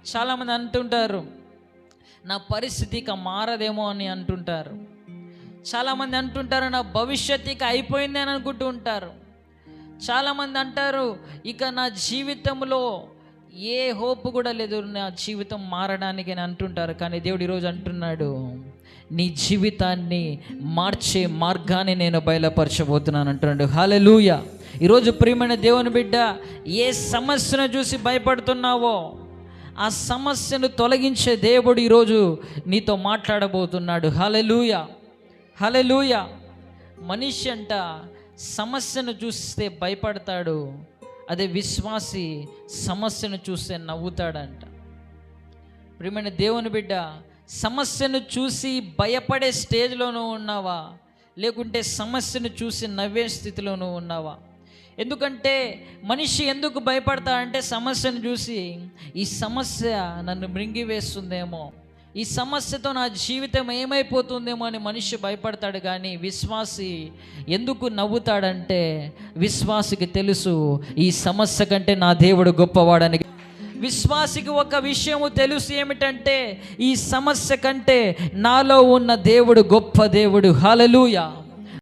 చాలామంది అంటుంటారు, నా పరిస్థితి ఇక మారదేమో అని అంటుంటారు. చాలామంది అంటుంటారు, నా భవిష్యత్తు ఇక అయిపోయింది అని అనుకుంటూ ఉంటారు. చాలామంది అంటారు, ఇక నా జీవితంలో ఏ హోప్ కూడా లేదు, నా జీవితం మారడానికి అని అంటుంటారు. కానీ దేవుడు ఈరోజు అంటున్నాడు, నీ జీవితాన్ని మార్చే మార్గాన్ని నేను బయలుపరచబోతున్నాను అంటున్నాడు. హల్లెలూయా. ఈరోజు ప్రియమైన దేవుని బిడ్డ, ఏ సమస్యను చూసి భయపడుతున్నావో ఆ సమస్యను తొలగించే దేవుడు ఈరోజు నీతో మాట్లాడబోతున్నాడు. హల్లెలూయా, హల్లెలూయా. మనిషి అంట సమస్యను చూస్తే భయపడతాడు, అదే విశ్వాసి సమస్యను చూస్తే నవ్వుతాడంట. ప్రియమైన దేవుని బిడ్డ, సమస్యను చూసి భయపడే స్టేజ్లోనూ ఉన్నావా, లేకుంటే సమస్యను చూసి నవ్వే స్థితిలోనూ ఉన్నావా? ఎందుకంటే మనిషి ఎందుకు భయపడతాడంటే, సమస్యను చూసి ఈ సమస్య నన్ను మృంగివేస్తుందేమో, ఈ సమస్యతో నా జీవితం ఏమైపోతుందేమో అని మనిషి భయపడతాడు. కానీ విశ్వాసి ఎందుకు నవ్వుతాడంటే, విశ్వాసికి తెలుసు ఈ సమస్య కంటే నా దేవుడు గొప్పవాడని. విశ్వాసికి ఒక విషయము తెలుసు, ఏమిటంటే ఈ సమస్య కంటే నాలో ఉన్న దేవుడు గొప్ప దేవుడు. హల్లెలూయా.